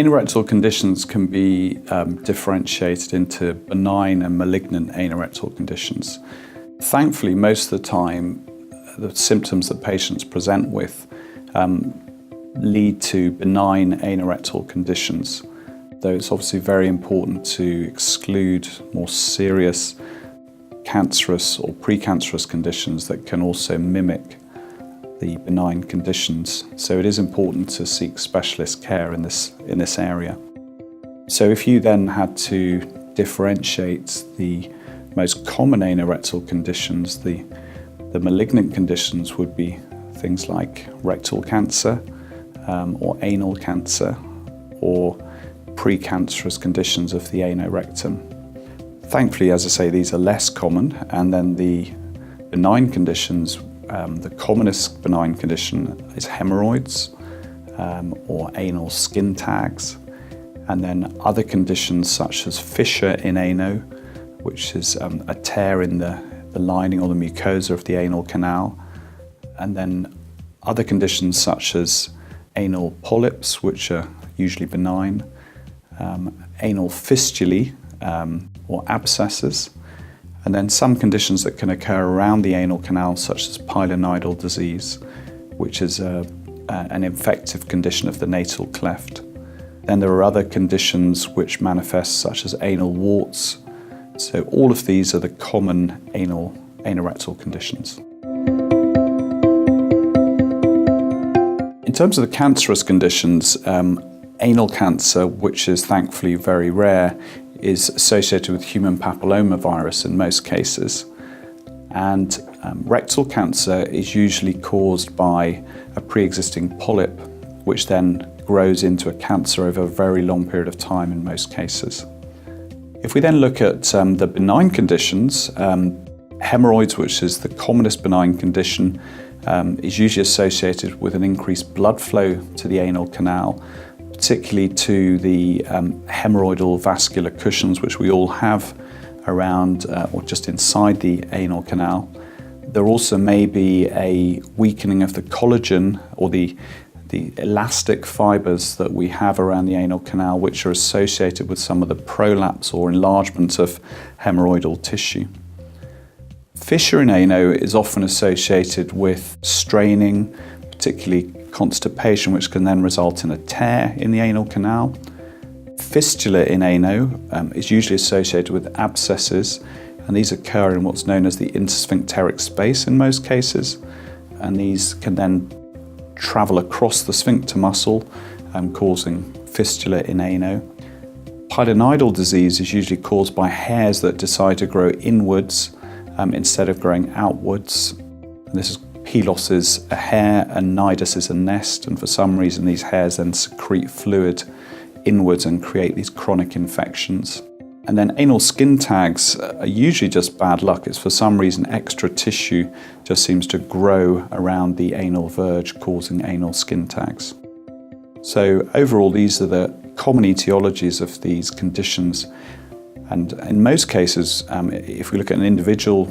Anorectal conditions can be differentiated into benign and malignant anorectal conditions. Thankfully, most of the time, the symptoms that patients present with lead to benign anorectal conditions, though it's obviously very important to exclude more serious cancerous or precancerous conditions that can also mimic the benign conditions. So it is important to seek specialist care in this area. So if you then had to differentiate the most common anorectal conditions, the malignant conditions would be things like rectal cancer or anal cancer or precancerous conditions of the anorectum. Thankfully, as I say, these are less common, and then the benign conditions, the commonest benign condition is hemorrhoids or anal skin tags, and then other conditions such as fissure in ano, which is a tear in the lining or the mucosa of the anal canal, and then other conditions such as anal polyps, which are usually benign, anal fistulae or abscesses, and then some conditions that can occur around the anal canal, such as pilonidal disease, which is an infective condition of the natal cleft. Then there are other conditions which manifest, such as anal warts. So all of these are the common anorectal conditions. In terms of the cancerous conditions, anal cancer, which is thankfully very rare, is associated with human papillomavirus in most cases. And rectal cancer is usually caused by a pre-existing polyp, which then grows into a cancer over a very long period of time in most cases. If we then look at the benign conditions, hemorrhoids, which is the commonest benign condition, is usually associated with an increased blood flow to the anal canal, particularly to the hemorrhoidal vascular cushions, which we all have around or just inside the anal canal. There also may be a weakening of the collagen or the elastic fibers that we have around the anal canal, which are associated with some of the prolapse or enlargement of hemorrhoidal tissue. Fissure in ano is often associated with straining, particularly constipation, which can then result in a tear in the anal canal. Fistula in ano is usually associated with abscesses, and these occur in what's known as the intersphincteric space in most cases, and these can then travel across the sphincter muscle, causing fistula in ano. Pilonidal disease is usually caused by hairs that decide to grow inwards instead of growing outwards. And this is Pilos is a hair and nidus is a nest, and for some reason these hairs then secrete fluid inwards and create these chronic infections. And then anal skin tags are usually just bad luck. It's for some reason extra tissue just seems to grow around the anal verge, causing anal skin tags. So overall, these are the common etiologies of these conditions. And in most cases, if we look at an individual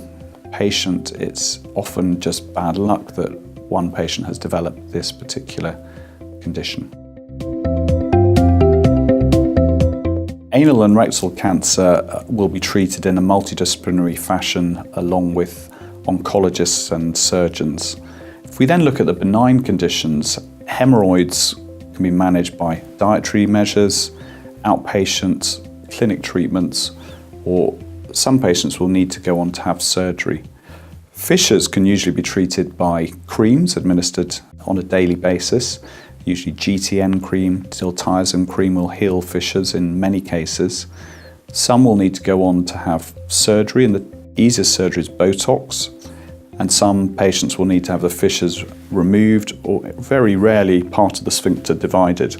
patient, it's often just bad luck that one patient has developed this particular condition. Anal and rectal cancer will be treated in a multidisciplinary fashion along with oncologists and surgeons. If we then look at the benign conditions, hemorrhoids can be managed by dietary measures, outpatient clinic treatments, or some patients will need to go on to have surgery. Fissures can usually be treated by creams administered on a daily basis. Usually GTN cream, diltiazem cream will heal fissures in many cases. Some will need to go on to have surgery, and the easiest surgery is Botox. And some patients will need to have the fissures removed, or very rarely part of the sphincter divided.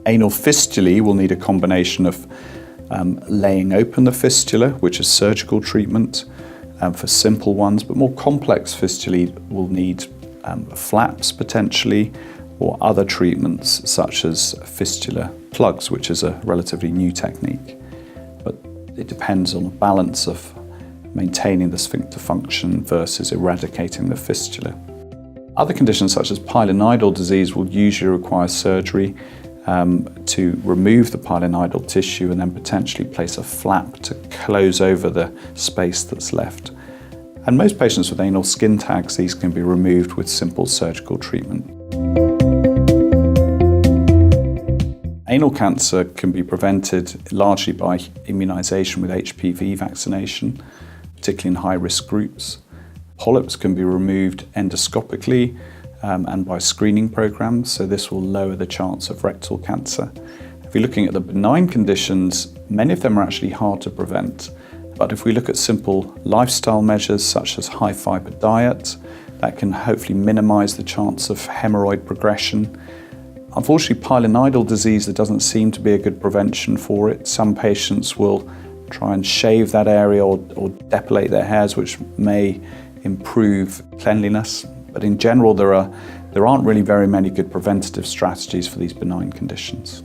Anal fistulae will need a combination of laying open the fistula, which is surgical treatment for simple ones, but more complex fistulae will need flaps potentially, or other treatments such as fistula plugs, which is a relatively new technique. But it depends on the balance of maintaining the sphincter function versus eradicating the fistula. Other conditions such as pilonidal disease will usually require surgery, to remove the pilonidal tissue and then potentially place a flap to close over the space that's left. And most patients with anal skin tags, these can be removed with simple surgical treatment. Anal cancer can be prevented largely by immunisation with HPV vaccination, particularly in high-risk groups. Polyps can be removed endoscopically and by screening programs, so this will lower the chance of rectal cancer. If you're looking at the benign conditions, many of them are actually hard to prevent. But if we look at simple lifestyle measures such as high-fibre diet, that can hopefully minimise the chance of hemorrhoid progression. Unfortunately, pilonidal disease, there doesn't seem to be a good prevention for it. Some patients will try and shave that area or depilate their hairs, which may improve cleanliness. But in general, there aren't really very many good preventative strategies for these benign conditions.